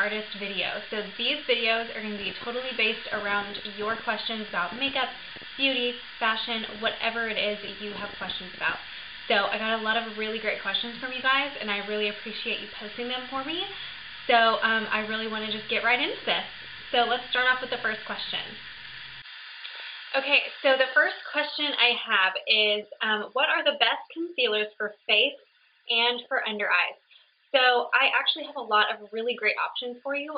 smartest video. So these videos are going to be totally based around your questions about makeup, beauty, fashion, whatever it is that you have questions about. So I got a lot of really great questions from you guys, and I really appreciate you posting them for me. So I really want to just get right into this. So let's start off with the first question. Okay, so the first question I have is, what are the best concealers for face and for under eyes? So I actually have a lot of really great options for you.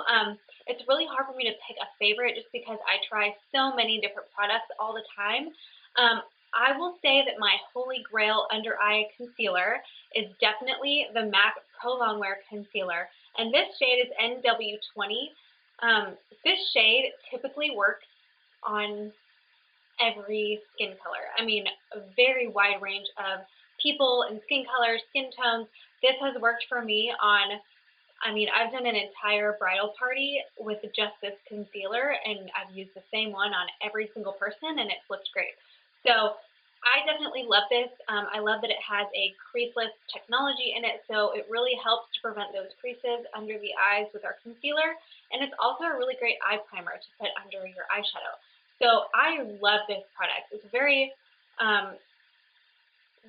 It's really hard for me to pick a favorite just because I try so many different products all the time. I will say that my holy grail under eye concealer is definitely the MAC Pro Longwear Concealer, and this shade is NW20. This shade typically works on every skin color. I mean, a very wide range of people and skin colors, skin tones. This has worked for me on, I've done an entire bridal party with just this concealer, and I've used the same one on every single person, and it's looked great. So I definitely love this. I love that it has a creaseless technology in it, so it really helps to prevent those creases under the eyes with our concealer, and it's also a really great eye primer to put under your eyeshadow. So I love this product. It's very,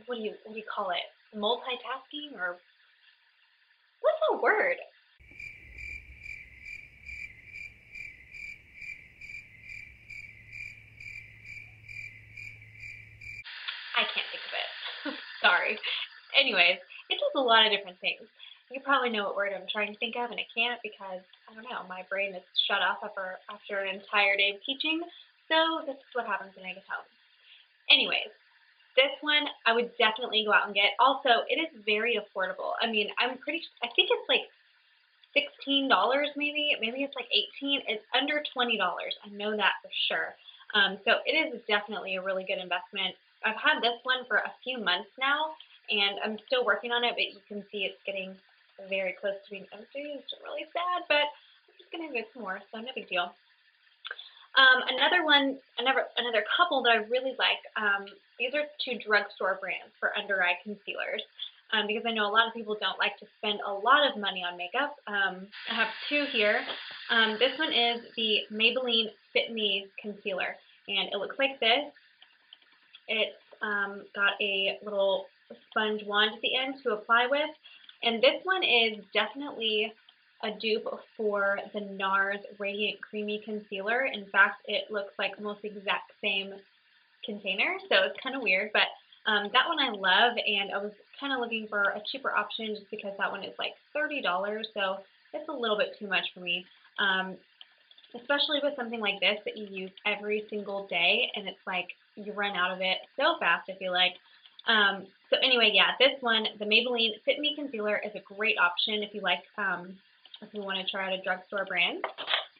what do you call it? Multitasking, or what's the word? I can't think of it. Sorry. Anyways, it does a lot of different things. You probably know what word I'm trying to think of, and I can't because, I don't know, my brain is shut off after an entire day of teaching. So this is what happens when I get home. Anyways, this one I would definitely go out and get. Also, it is very affordable. I think it's like $16 maybe. Maybe it's like $18. It's under $20. I know that for sure. So it is definitely a really good investment. I've had this one for a few months now, and I'm still working on it, but you can see it's getting very close to being empty. It's really sad, but I'm just going to get some more, so no big deal. Another couple that I really like, these are two drugstore brands for under eye concealers, because I know a lot of people don't like to spend a lot of money on makeup. I have two here. This one is the Maybelline Fit Me Concealer, and it looks like this. It's got a little sponge wand at the end to apply with, and this one is definitely a dupe for the NARS Radiant Creamy Concealer. In fact, it looks like almost the exact same container, so it's kind of weird, but that one I love, and I was kind of looking for a cheaper option just because that one is like $30, so it's a little bit too much for me, especially with something like this that you use every single day, and it's like you run out of it so fast, I feel like. So anyway, yeah, this one, the Maybelline Fit Me Concealer, is a great option if you like, if you want to try out a drugstore brand.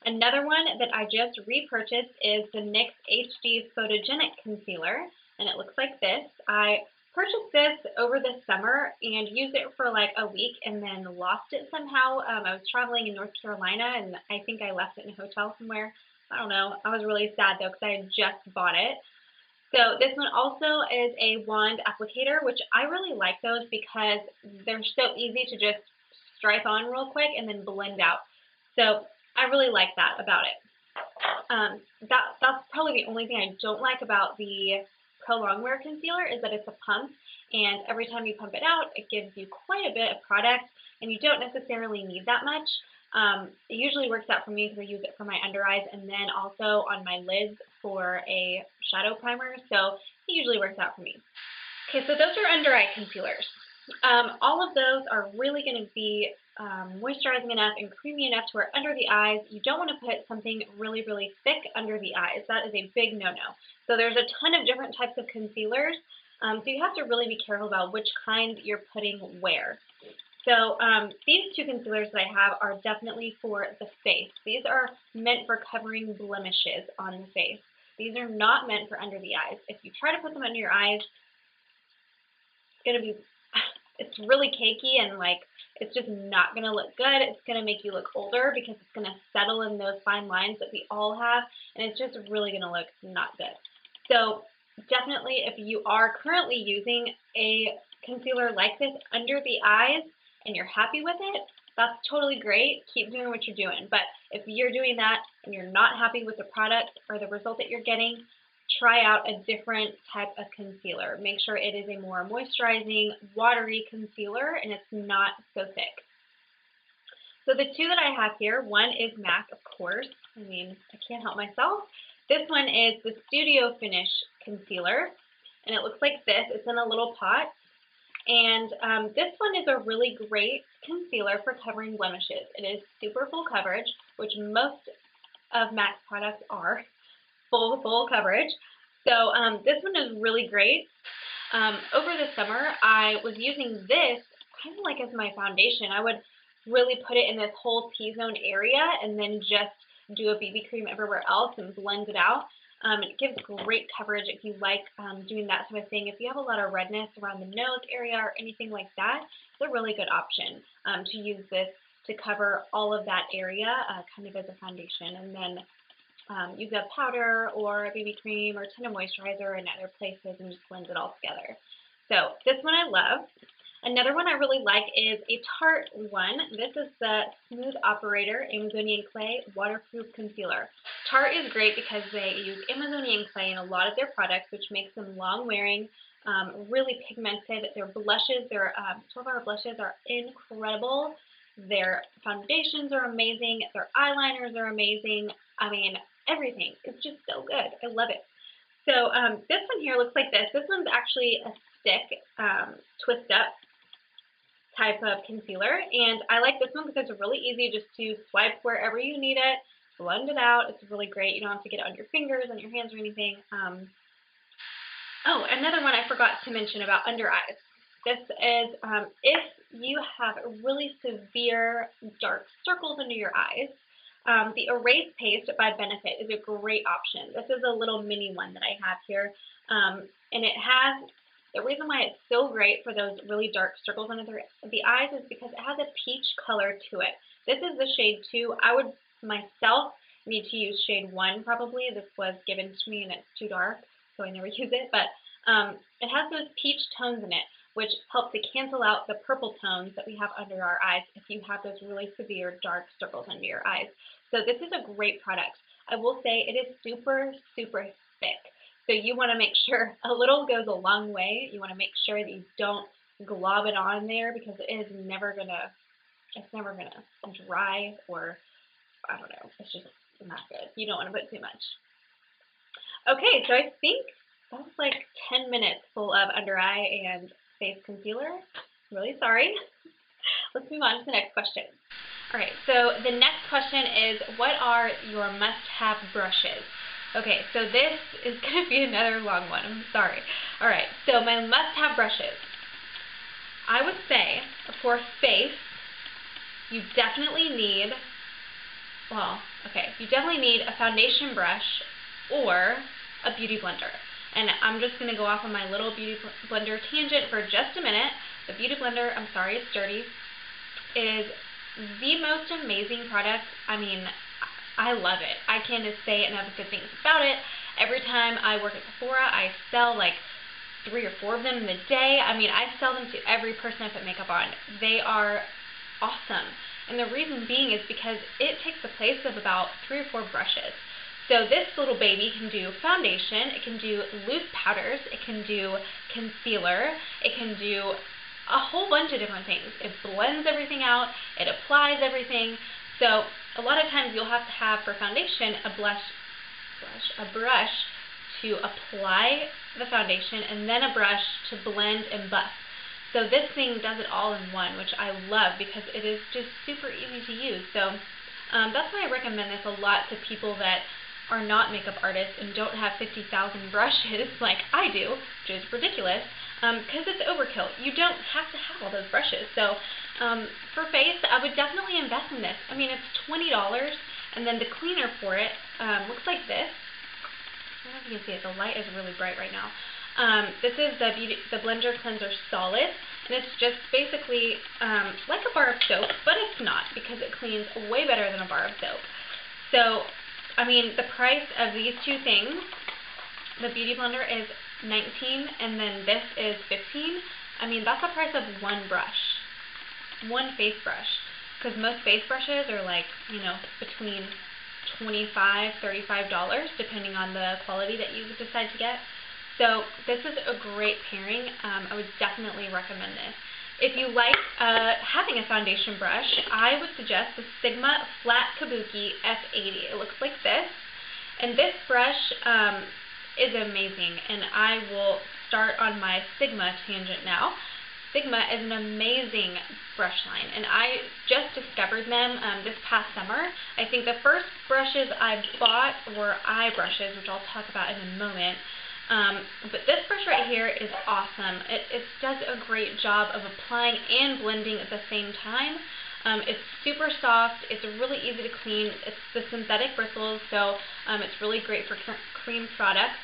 Another one that I just repurchased is the NYX HD Photogenic Concealer, and it looks like this. I purchased this over the summer and used it for like a week and then lost it somehow. I was traveling in North Carolina, and I think I left it in a hotel somewhere. I don't know. I was really sad though because I had just bought it. So this one also is a wand applicator, which I really like those because they're so easy to just stripe on real quick and then blend out. So I really like that about it. That's probably the only thing I don't like about the Pro Longwear Concealer is that it's a pump, and every time you pump it out, it gives you quite a bit of product, and you don't necessarily need that much. It usually works out for me because I use it for my under eyes and then also on my lids for a shadow primer, so it usually works out for me. Okay, so those are under eye concealers. All of those are really going to be moisturizing enough and creamy enough to where under the eyes, you don't want to put something really, really thick under the eyes. That is a big no-no. So there's a ton of different types of concealers, so you have to really be careful about which kind you're putting where. So these two concealers that I have are definitely for the face. These are meant for covering blemishes on the face. These are not meant for under the eyes. If you try to put them under your eyes, it's really cakey, and like it's just not going to look good. It's going to make you look older because it's going to settle in those fine lines that we all have, and it's just really going to look not good. So definitely, if you are currently using a concealer like this under the eyes and you're happy with it, that's totally great. Keep doing what you're doing. But if you're doing that and you're not happy with the product or the result that you're getting, try out a different type of concealer. Make sure it is a more moisturizing, watery concealer and it's not so thick. So the two that I have here, one is MAC, of course. I mean, I can't help myself. This one is the Studio Finish Concealer, and it looks like this. It's in a little pot. And this one is a really great concealer for covering blemishes. It is super full coverage, which most of MAC's products are full coverage. So this one is really great. Over the summer, I was using this kind of like as my foundation. I would really put it in this whole T-zone area and then just do a BB cream everywhere else and blend it out. It gives great coverage if you like doing that sort of thing. If you have a lot of redness around the nose area or anything like that, it's a really good option to use this to cover all of that area kind of as a foundation. And then use a powder or a BB cream or a ton of moisturizer in other places and just blend it all together. So this one I love. Another one I really like is a Tarte one. This is the Smooth Operator Amazonian Clay Waterproof Concealer. Tarte is great because they use Amazonian clay in a lot of their products, which makes them long-wearing, really pigmented. Their blushes, their 12-hour blushes are incredible. Their foundations are amazing. Their eyeliners are amazing. I mean, everything is just so good. I love it. So this one here looks like this. This one's actually a stick, twist up type of concealer, and I like this one because it's really easy just to swipe wherever you need it, blend it out. It's really great. You don't have to get it on your fingers, on your hands, or anything. Oh, another one I forgot to mention about under eyes. This is if you have really severe dark circles under your eyes, the Erase Paste by Benefit is a great option. This is a little mini one that I have here, and it has, the reason why it's so great for those really dark circles under the eyes is because it has a peach color to it. This is the shade 2. I would myself need to use shade 1 probably. This was given to me and it's too dark, so I never use it, but it has those peach tones in it, which help to cancel out the purple tones that we have under our eyes if you have those really severe dark circles under your eyes. So this is a great product. I will say it is super, super thick. So you want to make sure a little goes a long way. You want to make sure that you don't glob it on there because it is never gonna, it's never gonna dry, or I don't know, it's just not good. You don't want to put too much. Okay, so I think that was like 10 minutes full of under eye and face concealer. I'm really sorry. Let's move on to the next question. All right, so the next question is, what are your must-have brushes? Okay, so this is going to be another long one. I'm sorry. All right, so my must-have brushes. I would say for face, you definitely need, you definitely need a foundation brush or a beauty blender. And I'm just going to go off on my little beauty blender tangent for just a minute. The beauty blender, I'm sorry, it's dirty, is the most amazing product. I mean, I love it. I can't just say enough good things about it. Every time I work at Sephora, I sell like 3 or 4 of them in the day. I mean, I sell them to every person I put makeup on. They are awesome. And the reason being is because it takes the place of about 3 or 4 brushes. So this little baby can do foundation, it can do loose powders, it can do concealer, it can do a whole bunch of different things. It blends everything out, it applies everything. So a lot of times you'll have to have for foundation a brush to apply the foundation and then a brush to blend and buff. So this thing does it all in one, which I love because it is just super easy to use. So that's why I recommend this a lot to people that are not makeup artists and don't have 50,000 brushes like I do, which is ridiculous, because it's overkill. You don't have to have all those brushes. So for face, I would definitely invest in this. I mean, it's $20, and then the cleaner for it looks like this. I don't know if you can see it. The light is really bright right now. This is the Blender Cleanser Solid, and it's just basically like a bar of soap, but it's not because it cleans way better than a bar of soap. So, I mean, the price of these two things, the Beauty Blender is $19, and then this is $15. I mean, that's the price of one brush, one face brush. because most face brushes are like, you know, between $25, $35, depending on the quality that you decide to get. So this is a great pairing. I would definitely recommend this. If you like having a foundation brush, I would suggest the Sigma Flat Kabuki F80. It looks like this. And this brush is amazing, and I will start on my Sigma tangent now. Sigma is an amazing brush line, and I just discovered them this past summer. I think the first brushes I bought were eye brushes, which I'll talk about in a moment. But this brush right here is awesome. It does a great job of applying and blending at the same time. It's super soft. It's really easy to clean. It's the synthetic bristles, so it's really great for cream products.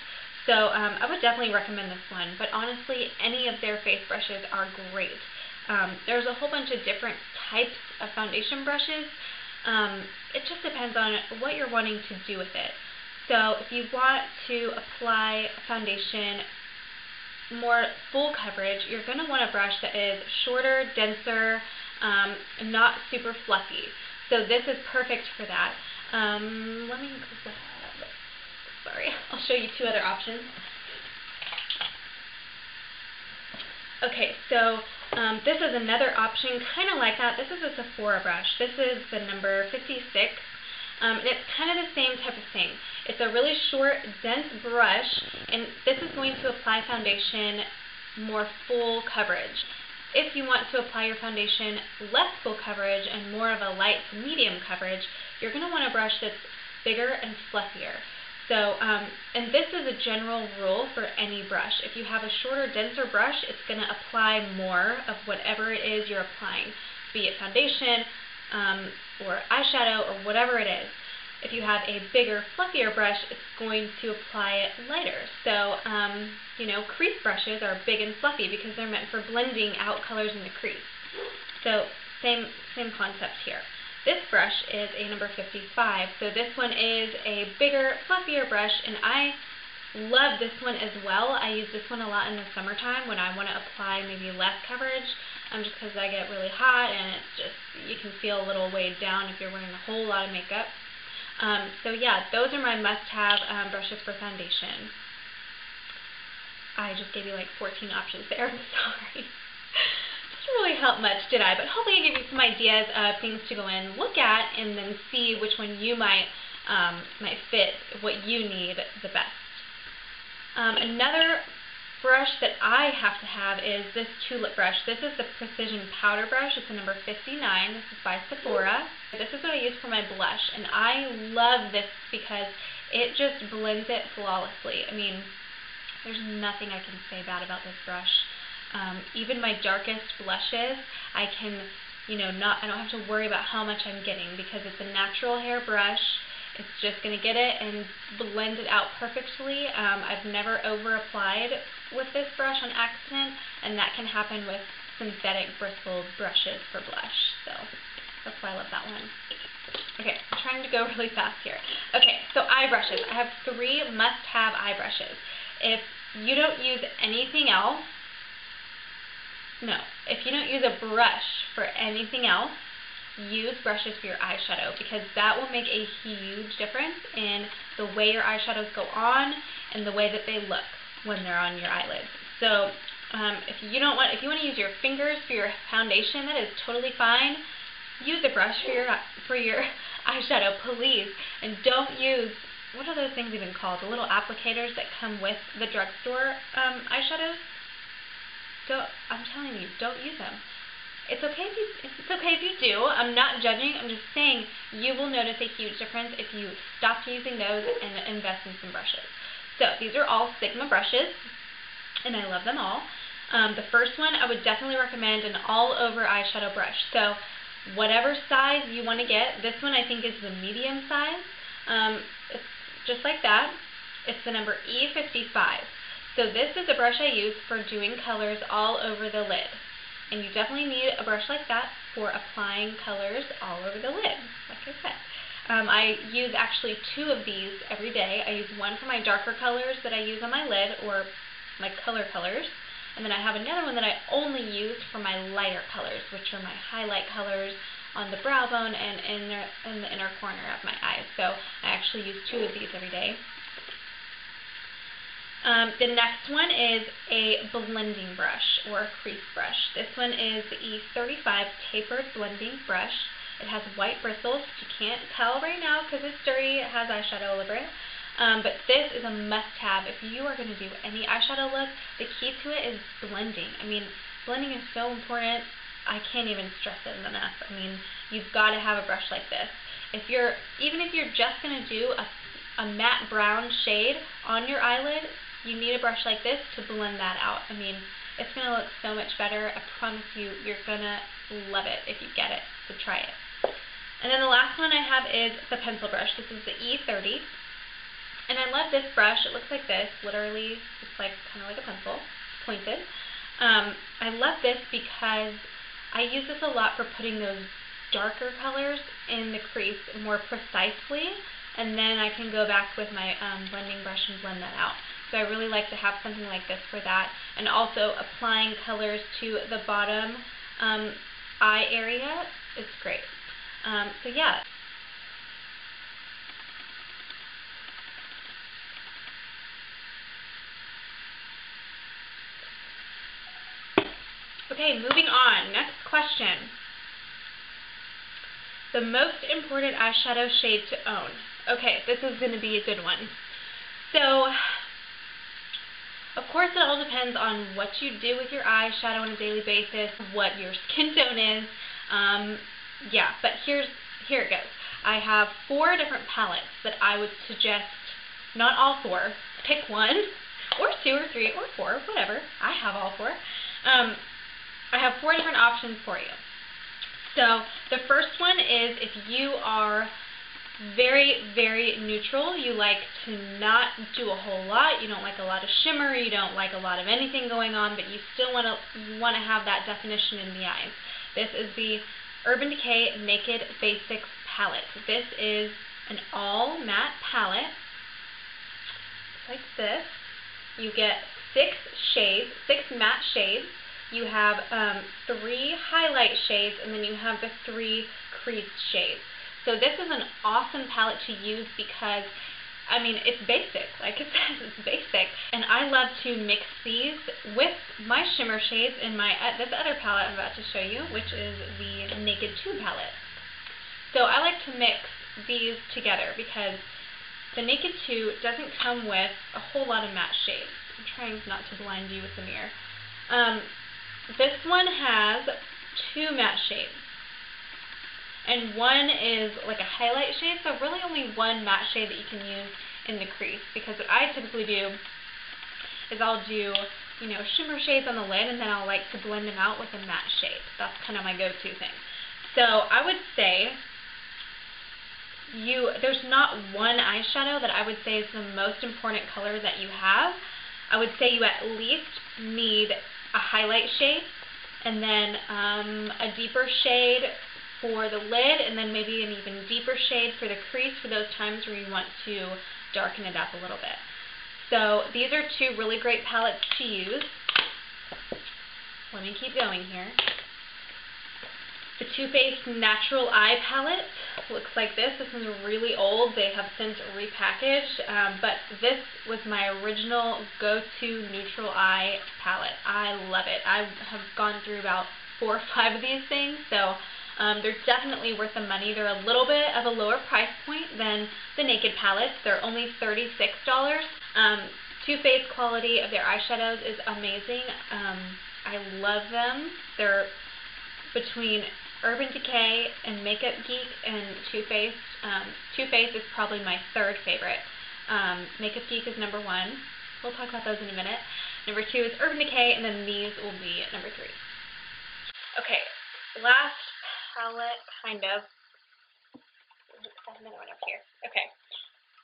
So I would definitely recommend this one. But honestly, any of their face brushes are great. There's a whole bunch of different types of foundation brushes. It just depends on what you're wanting to do with it. So if you want to apply foundation more full coverage, you're going to want a brush that is shorter, denser, not super fluffy. So this is perfect for that. Let me grab, sorry, I'll show you two other options. Okay, so this is another option kind of like that. This is a Sephora brush. This is the number 56. And it's kind of the same type of thing. It's a really short, dense brush, and this is going to apply foundation more full coverage. If you want to apply your foundation less full coverage and more of a light to medium coverage, you're going to want a brush that's bigger and fluffier. So, and this is a general rule for any brush. If you have a shorter, denser brush, it's going to apply more of whatever it is you're applying, be it foundation, or eyeshadow, or whatever it is. If you have a bigger, fluffier brush, it's going to apply it lighter. So, you know, crease brushes are big and fluffy because they're meant for blending out colors in the crease. So, same concept here. This brush is a number 55, so this one is a bigger, fluffier brush, and I love this one as well. I use this one a lot in the summertime when I want to apply maybe less coverage, just because I get really hot and it's just, you can feel a little weighed down if you're wearing a whole lot of makeup. So yeah, those are my must-have brushes for foundation. I just gave you like 14 options there, I'm sorry. Didn't really help much, did I? But hopefully I gave you some ideas of things to go in, look at, and then see which one you might fit what you need the best. Another brush that I have to have is this Tulip brush. This is the Precision Powder Brush. It's a number 59. This is by Sephora. This is what I use for my blush, and I love this because it just blends it flawlessly. I mean, there's nothing I can say bad about this brush. Even my darkest blushes, I can, you know, I don't have to worry about how much I'm getting because it's a natural hair brush. It's just going to get it and blend it out perfectly. I've never over applied with this brush on accident, and that can happen with synthetic bristle brushes for blush. So that's why I love that one. Okay, I'm trying to go really fast here. Okay, so eye brushes. I have 3 must-have eye brushes. If you don't use anything else, if you don't use a brush for anything else, use brushes for your eyeshadow, because that will make a huge difference in the way your eyeshadows go on and the way that they look when they're on your eyelids. So if you want to use your fingers for your foundation, that is totally fine. Use a brush for your eyeshadow, please, and don't use, what are those things even called? The little applicators that come with the drugstore eyeshadows. I'm telling you, don't use them. It's okay if you do. I'm not judging. I'm just saying you will notice a huge difference if you stop using those and invest in some brushes. So these are all Sigma brushes, and I love them all. The first one I would definitely recommend an all-over eyeshadow brush. So whatever size you want to get, this one I think is the medium size. It's just like that. It's the number E55. So this is a brush I use for doing colors all over the lid. And you definitely need a brush like that for applying colors all over the lid, like I said. I use actually 2 of these every day. I use one for my darker colors that I use on my lid, or my color colors. And then I have another one that I only use for my lighter colors, which are my highlight colors, on the brow bone and in the inner corner of my eyes. So I actually use 2 of these every day. The next one is a blending brush or a crease brush. This one is the E35 Tapered Blending Brush. It has white bristles. You can't tell right now because it's dirty. It has eyeshadow all over it. But this is a must-have if you are going to do any eyeshadow look. The key to it is blending. I mean, blending is so important. I can't even stress it enough. I mean, you've got to have a brush like this. Even if you're just going to do a matte brown shade on your eyelid, you need a brush like this to blend that out. I mean, it's going to look so much better. I promise you, you're going to love it if you get it. So try it. And then the last one I have is the pencil brush. This is the E30. And I love this brush. It looks like this. Literally, it's like kind of like a pencil, pointed. I love this because I use this a lot for putting those darker colors in the crease more precisely, and then I can go back with my blending brush and blend that out. So I really like to have something like this for that, and also applying colors to the bottom eye area is great. So yeah. Okay, moving on. Next question. The most important eyeshadow shade to own. Okay, this is going to be a good one. So, of course, it all depends on what you do with your eyeshadow on a daily basis, what your skin tone is. Yeah, but here it goes. I have 4 different palettes that I would suggest, not all 4, pick one, or 2 or 3 or 4, whatever. I have all 4. I have 4 different options for you. So the first one is if you are very, very neutral, you like to not do a whole lot, you don't like a lot of shimmer, you don't like a lot of anything going on, but you still want to have that definition in the eyes. This is the Urban Decay Naked Basics palette. This is an all matte palette, like this. You get 6 shades, 6 matte shades. You have 3 highlight shades, and then you have the 3 crease shades. So this is an awesome palette to use because, I mean, it's basic. Like it says, it's basic. And I love to mix these with my shimmer shades in my this other palette I'm about to show you, which is the Naked 2 palette. So I like to mix these together because the Naked 2 doesn't come with a whole lot of matte shades. I'm trying not to blind you with the mirror. This one has 2 matte shades, and one is like a highlight shade, so really only 1 matte shade that you can use in the crease, because what I typically do is I'll do, you know, shimmer shades on the lid, and then I'll like to blend them out with a matte shade. That's kind of my go-to thing. So I would say there's not one eyeshadow that I would say is the most important color that you have. I would say you at least need a highlight shade, and then a deeper shade for the lid, and then maybe an even deeper shade for the crease for those times where you want to darken it up a little bit. So these are 2 really great palettes to use. Let me keep going here. The Too Faced Natural Eye Palette looks like this. This one's really old. They have since repackaged, but this was my original go-to neutral eye palette. I love it. I have gone through about 4 or 5 of these things, so they're definitely worth the money. They're a little bit of a lower price point than the Naked palettes. They're only $36. Too Faced quality of their eyeshadows is amazing. I love them. They're between Urban Decay and Makeup Geek and Too Faced. Too Faced is probably my 3rd favorite. Makeup Geek is number 1. We'll talk about those in a minute. Number 2 is Urban Decay, and then these will be number 3. Okay, last palette, kind of. Another one up here. Okay,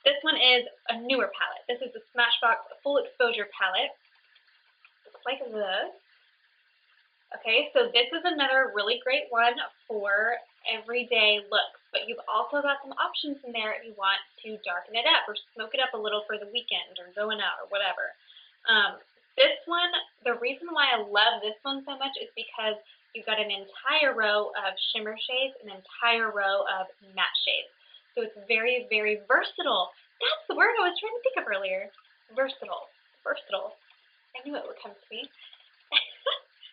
this one is a newer palette. This is the Smashbox Full Exposure palette. Looks like this. Okay, so this is another really great one for everyday looks, but you've also got some options in there if you want to darken it up or smoke it up a little for the weekend or going out or whatever. This one, the reason why I love this one so much is because you've got an entire row of shimmer shades, an entire row of matte shades. So it's very, very versatile. That's the word I was trying to think of earlier. Versatile. Versatile. I knew it would come to me.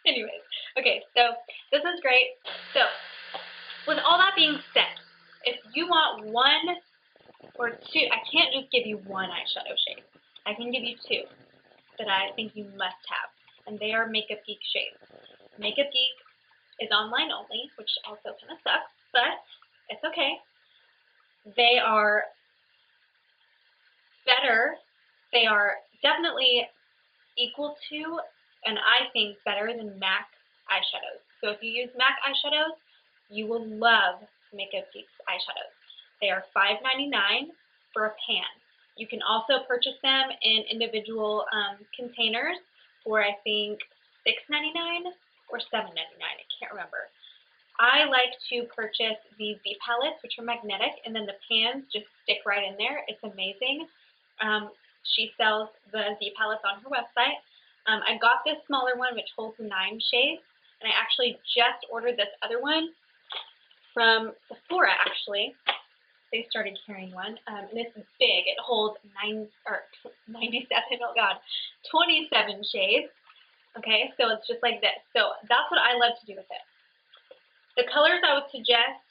Anyways, okay, so this is great. So with all that being said, if you want one or two, I can't just give you one eyeshadow shade. I can give you two that I think you must have, and they are Makeup Geek shades. Makeup Geek is online only, which also kind of sucks, but it's okay. They are better. They are definitely equal to, and I think better than MAC eyeshadows. So if you use MAC eyeshadows, you will love Makeup Geek's eyeshadows. They are $5.99 for a pan. You can also purchase them in individual containers for, I think, $6.99 or $7.99. I can't remember. I like to purchase these Z palettes, which are magnetic, and then the pans just stick right in there. It's amazing. She sells the Z palettes on her website. I got this smaller one, which holds 9 shades, and I actually just ordered this other one from Sephora, actually. They started carrying one, and it's big. It holds 27 shades. Okay, so it's just like this. So that's what I love to do with it. The colors I would suggest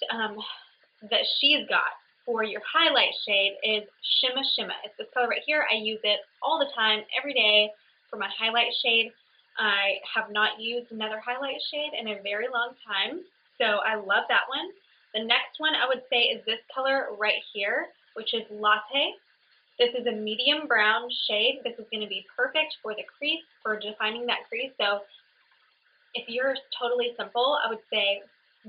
that she's got for your highlight shade is Shimma Shimma. It's this color right here. I use it all the time, every day for my highlight shade. I have not used another highlight shade in a very long time, so I love that one. The next one I would say is this color right here, which is Latte. This is a medium brown shade. This is going to be perfect for the crease, for defining that crease. So if you're totally simple, I would say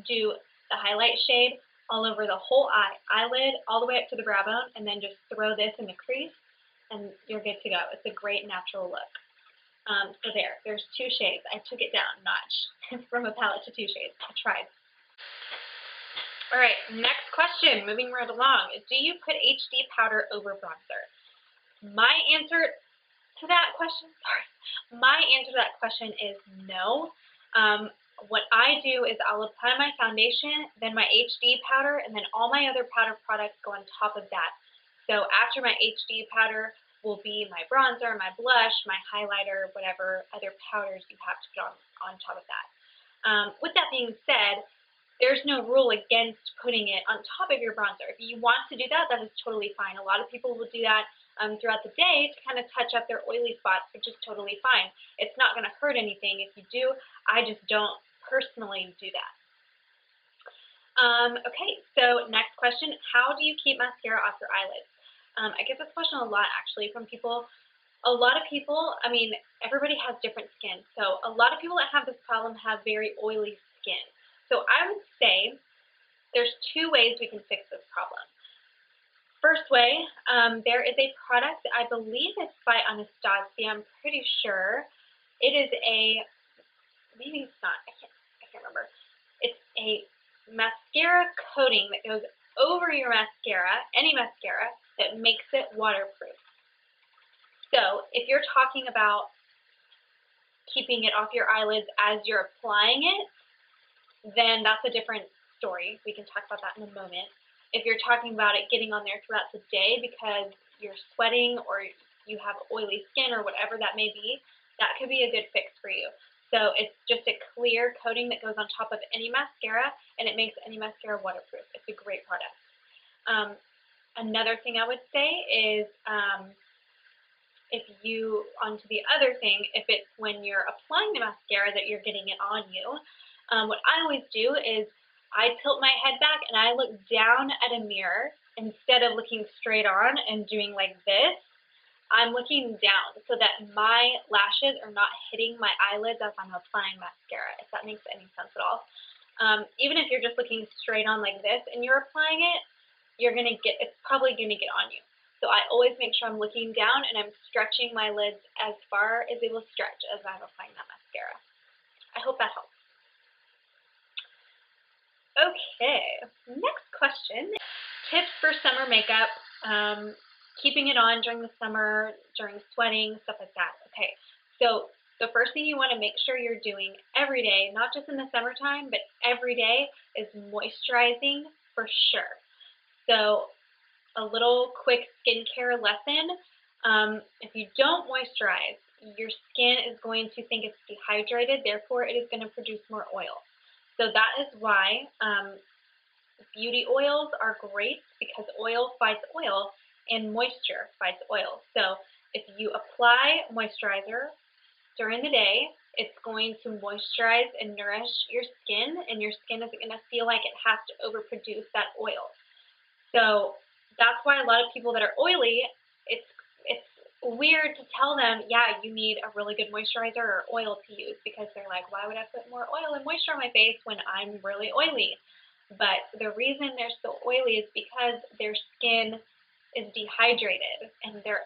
do the highlight shade all over the whole eyelid, all the way up to the brow bone, and then just throw this in the crease, and you're good to go. It's a great natural look. So there's 2 shades. I took it down a notch from a palette to 2 shades. I tried. All right, next question, moving right along. Do you put HD powder over bronzer? My answer to that question is no. What I do is I'll apply my foundation, then my HD powder, and then all my other powder products go on top of that. So after my HD powder will be my bronzer, my blush, my highlighter, whatever other powders you have to put on top of that. With that being said, there's no rule against putting it on top of your bronzer. If you want to do that, that is totally fine. A lot of people will do that throughout the day to kind of touch up their oily spots, which is totally fine. It's not going to hurt anything if you do. I just don't personally do that. Okay, so next question. How do you keep mascara off your eyelids? I get this question a lot, actually, from people. A lot of people, I mean, everybody has different skin. So a lot of people that have this problem have very oily skin. So I would say there's 2 ways we can fix this problem. First way, there is a product, I believe it's by Anastasia, I'm pretty sure. It is maybe it's not, I can't remember. It's a mascara coating that goes over your mascara, any mascara, that makes it waterproof. So if you're talking about keeping it off your eyelids as you're applying it, then that's a different story. We can talk about that in a moment. If you're talking about it getting on there throughout the day because you're sweating or you have oily skin or whatever that may be, that could be a good fix for you. So it's just a clear coating that goes on top of any mascara, and it makes any mascara waterproof. It's a great product. Another thing I would say is onto the other thing, if it's when you're applying the mascara that you're getting it on you, what I always do is I tilt my head back and I look down at a mirror instead of looking straight on and doing like this. I'm looking down so that my lashes are not hitting my eyelids as I'm applying mascara, if that makes any sense at all. Even if you're just looking straight on like this and you're applying it, it's probably going to get on you. So I always make sure I'm looking down and I'm stretching my lids as far as they will stretch as I'm applying that mascara. I hope that helps. Okay, next question. Tips for summer makeup, keeping it on during the summer, during sweating, stuff like that. Okay, so The first thing you want to make sure you're doing every day, not just in the summertime, but every day, is moisturizing for sure. So a little quick skincare lesson. If you don't moisturize, your skin is going to think it's dehydrated, therefore it is going to produce more oil. So that is why beauty oils are great, because oil fights oil and moisture fights oil. So if you apply moisturizer during the day, it's going to moisturize and nourish your skin, and your skin isn't going to feel like it has to overproduce that oil. So that's why a lot of people that are oily, it's weird to tell them, yeah, you need a really good moisturizer or oil to use, because they're like, why would I put more oil and moisture on my face when I'm really oily? But the reason they're so oily is because their skin is dehydrated, and their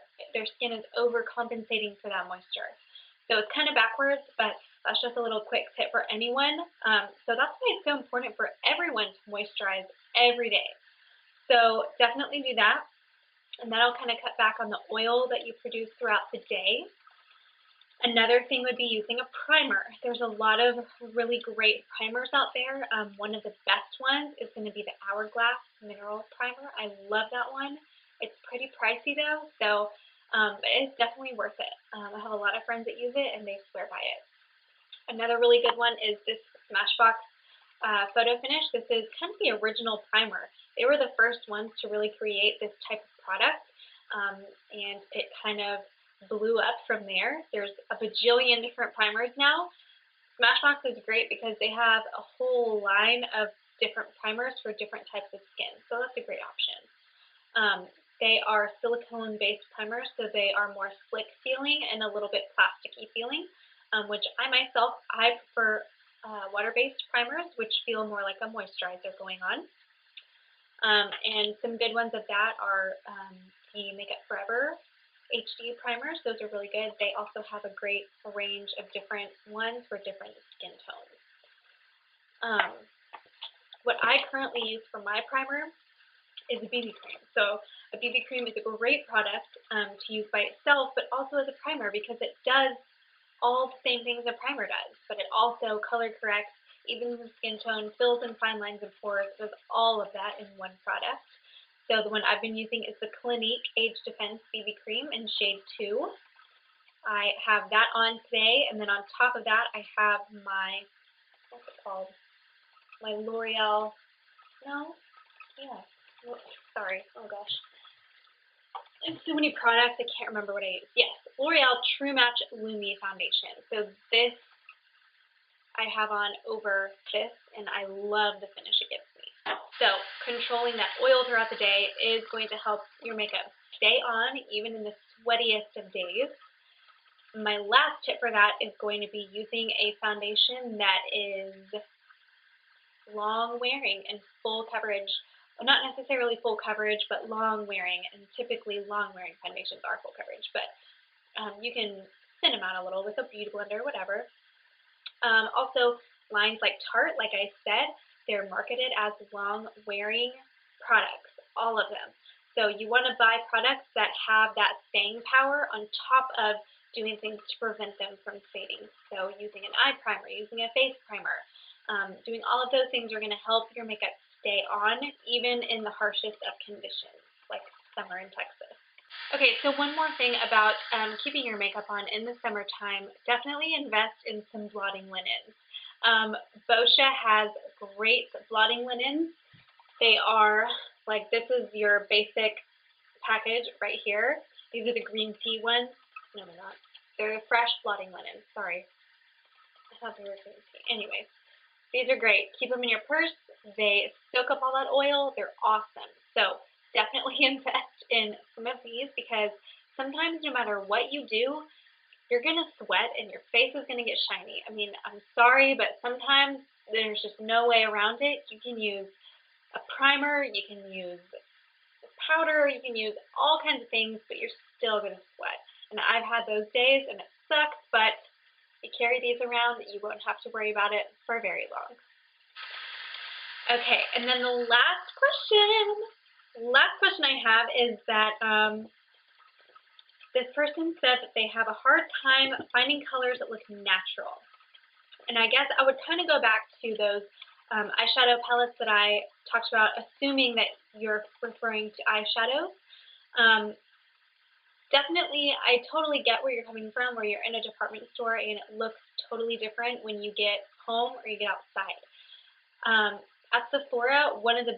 skin is overcompensating for that moisture. So it's kind of backwards, but that's just a little quick tip for anyone. So that's why it's so important for everyone to moisturize every day. So definitely do that, and that'll kind of cut back on the oil that you produce throughout the day. Another thing would be using a primer. There's a lot of really great primers out there. One of the best ones is going to be the Hourglass Mineral Primer. I love that one. It's pretty pricey though, so it's definitely worth it. I have a lot of friends that use it and they swear by it. Another really good one is this Smashbox Photo Finish. This is kind of the original primer. They were the first ones to really create this type of product, and it kind of blew up from there. There's a bajillion different primers now. Smashbox is great because they have a whole line of different primers for different types of skin, so that's a great option. They are silicone-based primers, so they are more slick feeling and a little bit plasticky feeling, which I prefer water-based primers, which feel more like a moisturizer going on. And some good ones of that are the Makeup Forever HD primers. Those are really good. They also have a great range of different ones for different skin tones. What I currently use for my primer is a BB cream. So a BB cream is a great product to use by itself, but also as a primer, because it does all the same things a primer does, but it also color corrects, evens the skin tone, fills in fine lines and pores. It does all of that in one product. So the one I've been using is the Clinique Age Defense BB Cream in shade 2. I have that on today, and then on top of that, I have my, what's it called? My L'Oreal, sorry, oh gosh. I have so many products, I can't remember what I use. Yes, L'Oreal True Match Lumi Foundation. So this I have on over this, and I love the finish it gives me. So controlling that oil throughout the day is going to help your makeup stay on even in the sweatiest of days. My last tip for that is going to be using a foundation that is long wearing and full coverage. Well, not necessarily full coverage, but long wearing, and typically long wearing foundations are full coverage, but you can thin them out a little with a beauty blender or whatever. Also, lines like Tarte, like I said, they're marketed as long-wearing products, all of them. So you want to buy products that have that staying power on top of doing things to prevent them from fading. So using an eye primer, using a face primer, doing all of those things are going to help your makeup stay on, even in the harshest of conditions, like summer in Texas. Okay, so one more thing about keeping your makeup on in the summertime, definitely invest in some blotting linens. Boscia has great blotting linens. They are, like, this is your basic package right here. These are the green tea ones. No, they're not. They're fresh blotting linens. Sorry. I thought they were green tea. Anyways, these are great. Keep them in your purse. They soak up all that oil. They're awesome. So definitely invest in some of these, because sometimes no matter what you do, you're going to sweat and your face is going to get shiny. I mean, I'm sorry, but sometimes there's just no way around it. You can use a primer, you can use powder, you can use all kinds of things, but you're still going to sweat. And I've had those days, and it sucks, but you carry these around, you won't have to worry about it for very long. Okay, and then the last question I have is that This person said that they have a hard time finding colors that look natural. And I guess I would kind of go back to those eyeshadow palettes that I talked about, assuming that you're referring to eyeshadows. Um, Definitely, I totally get where you're coming from, where you're in a department store and it looks totally different when you get home or you get outside. At Sephora, one of the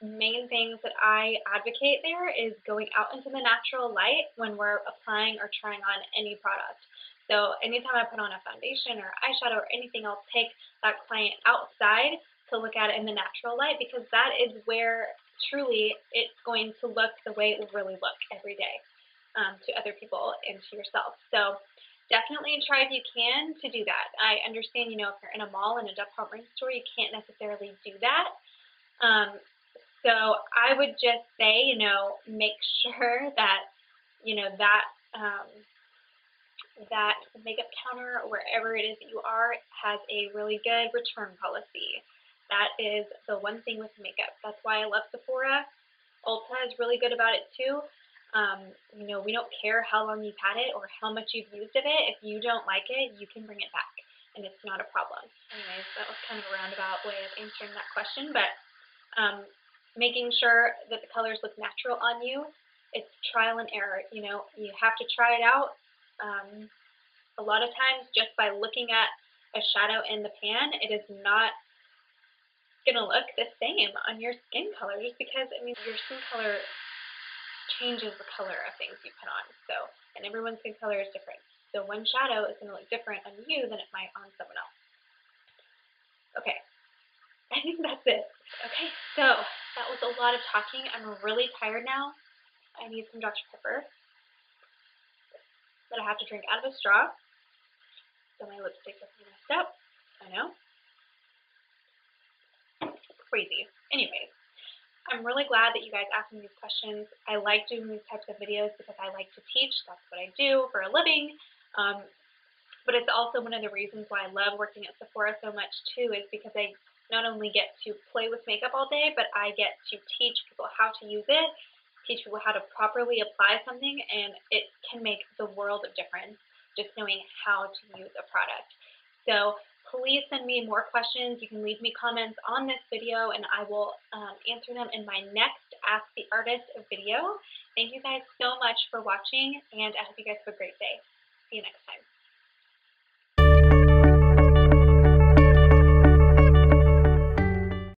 main things that I advocate there is going out into the natural light when we're applying or trying on any product. So anytime I put on a foundation or eyeshadow or anything, I'll take that client outside to look at it in the natural light, because that is where truly it's going to look the way it will really look every day to other people and to yourself. So definitely try if you can to do that. I understand, if you're in a mall and a department store, you can't necessarily do that. So I would just say, make sure that, that makeup counter or wherever it is that you are has a really good return policy. That is the one thing with makeup. That's why I love Sephora. Ulta is really good about it too. We don't care how long you've had it or how much you've used of it. If you don't like it, you can bring it back, and it's not a problem. Anyways, that was kind of a roundabout way of answering that question, but making sure that the colors look natural on you, it's trial and error. You have to try it out. A lot of times, just by looking at a shadow in the pan, it is not going to look the same on your skin color, just because, your skin color changes the color of things you put on. So, and everyone's skin color is different. So one shadow is going to look different on you than it might on someone else. Okay, I think that's it. Okay, so that was a lot of talking. I'm really tired now. I need some Dr. Pepper that I have to drink out of a straw. So my lipstick is messed up. I know. Crazy. Anyways, I'm really glad that you guys asked me these questions. I like doing these types of videos because I like to teach. That's what I do for a living. But it's also one of the reasons why I love working at Sephora so much too, is because I not only get to play with makeup all day, but I get to teach people how to use it, teach people how to properly apply something, and it can make the world of difference just knowing how to use a product. So please send me more questions. You can leave me comments on this video, and I will answer them in my next Ask the Artist video. Thank you guys so much for watching, and I hope you guys have a great day. See you next time.